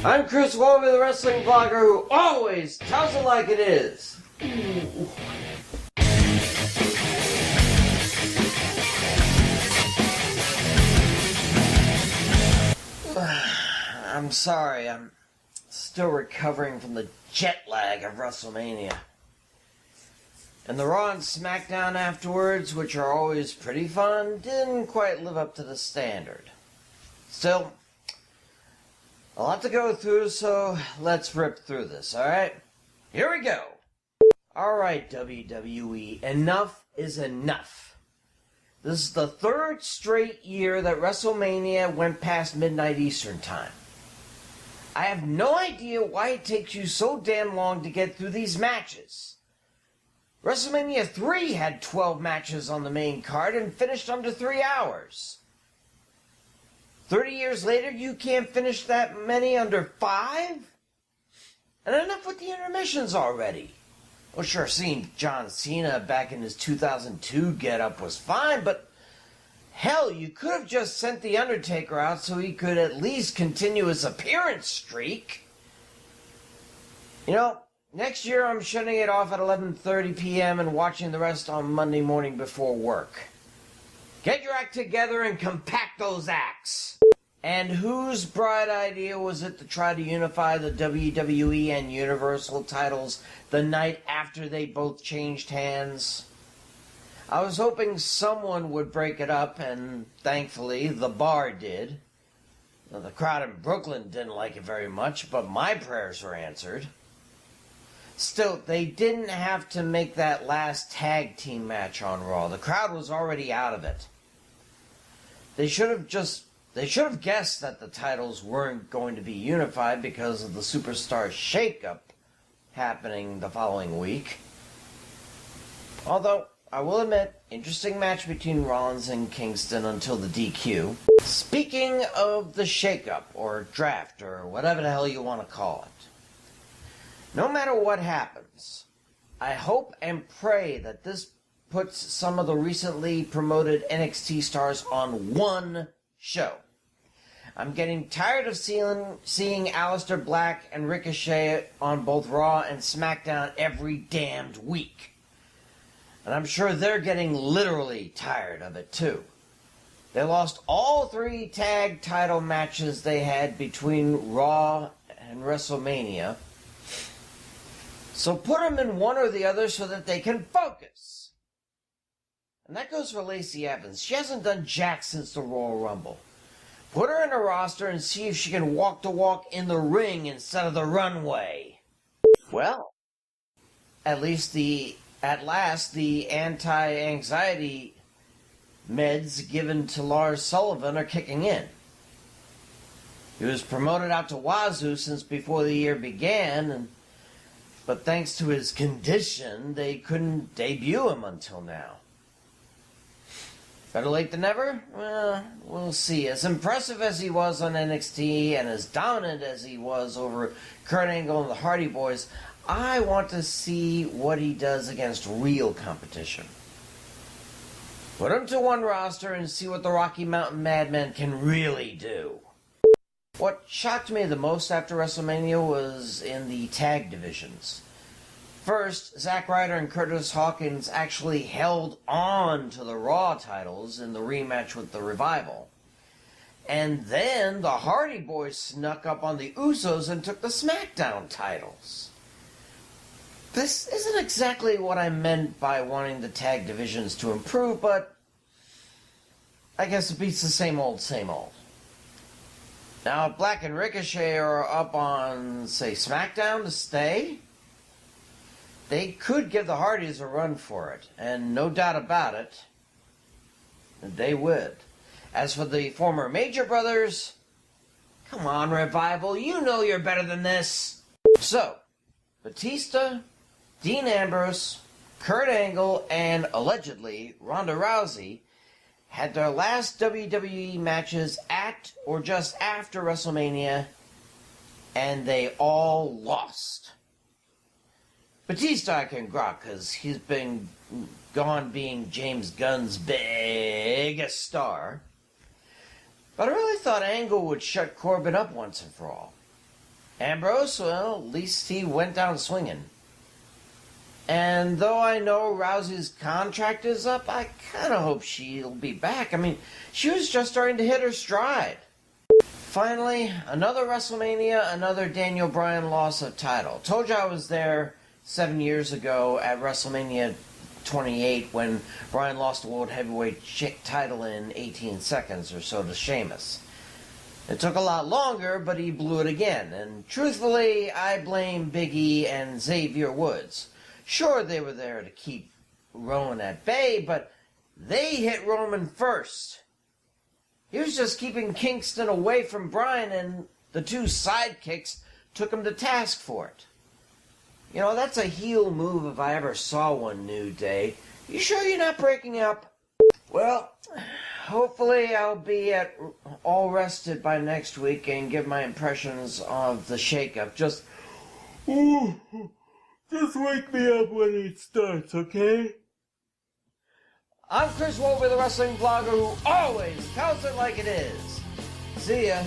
I'm Chris Wolvie, the wrestling blogger who always tells it like it is. I'm sorry, I'm still recovering from the jet lag of WrestleMania. And the Raw and SmackDown afterwards, which are always pretty fun, didn't quite live up to the standard. Still, a lot to go through, so let's rip through this, alright? Here we go! Alright, WWE, enough is enough. This is the third straight year that WrestleMania went past midnight Eastern time. I have no idea why it takes you so damn long to get through these matches. WrestleMania 3 had 12 matches on the main card and finished under 3 hours. 30 years later, you can't finish that many under 5? And enough with the intermissions already. Well, sure, seeing John Cena back in his 2002 getup was fine, but hell, you could have just sent The Undertaker out so he could at least continue his appearance streak. You know, next year I'm shutting it off at 11:30 p.m. and watching the rest on Monday morning before work. Get your act together and compact those acts. And whose bright idea was it to try to unify the WWE and Universal titles the night after they both changed hands? I was hoping someone would break it up, and thankfully the Bar did. Now, the crowd in Brooklyn didn't like it very much, but my prayers were answered. Still, they didn't have to make that last tag team match on Raw. The crowd was already out of it. They should have guessed that the titles weren't going to be unified because of the Superstar shakeup happening the following week. Although, I will admit, interesting match between Rollins and Kingston until the DQ. Speaking of the shakeup, or draft, or whatever the hell you want to call it. No matter what happens, I hope and pray that this puts some of the recently promoted NXT stars on one show. I'm getting tired of seeing Aleister Black and Ricochet on both Raw and SmackDown every damned week. And I'm sure they're getting literally tired of it too. They lost all 3 tag title matches they had between Raw and WrestleMania. So put them in one or the other so that they can focus. And that goes for Lacey Evans. She hasn't done jack since the Royal Rumble. Put her in a roster and see if she can walk the walk in the ring instead of the runway. Well, at last the anti-anxiety meds given to Lars Sullivan are kicking in. He was promoted out to Wazoo since before the year began, but thanks to his condition, they couldn't debut him until now. Better late than never? Well, we'll see. As impressive as he was on NXT and as dominant as he was over Kurt Angle and the Hardy Boys, I want to see what he does against real competition. Put him to one roster and see what the Rocky Mountain Madmen can really do. What shocked me the most after WrestleMania was in the tag divisions. First, Zack Ryder and Curtis Hawkins actually held on to the Raw titles in the rematch with the Revival. And then the Hardy Boys snuck up on the Usos and took the SmackDown titles. This isn't exactly what I meant by wanting the tag divisions to improve, but I guess it beats the same old, same old. Now, if Black and Ricochet are up on, say, SmackDown to stay, they could give the Hardys a run for it, and no doubt about it, they would. As for the former Major Brothers, come on, Revival, you know you're better than this. So, Batista, Dean Ambrose, Kurt Angle, and allegedly Ronda Rousey had their last WWE matches at or just after WrestleMania, and they all lost. Batista I can grok because he's been gone being James Gunn's biggest star. But I really thought Angle would shut Corbin up once and for all. Ambrose, well, at least he went down swinging. And though I know Rousey's contract is up, I kind of hope she'll be back. I mean, she was just starting to hit her stride. Finally, another WrestleMania, another Daniel Bryan loss of title. Told you I was there 7 years ago at WrestleMania 28 when Bryan lost the World Heavyweight title in 18 seconds or so to Sheamus. It took a lot longer, but he blew it again. And truthfully, I blame Big E and Xavier Woods. Sure, they were there to keep Roman at bay, but they hit Roman first. He was just keeping Kingston away from Bryan, and the two sidekicks took him to task for it. You know, that's a heel move if I ever saw one, New Day. You sure you're not breaking up? Well, hopefully I'll be all rested by next week and give my impressions of the shakeup. Just wake me up when it starts, okay? I'm Chris Wolvie, the wrestling blogger who always tells it like it is. See ya.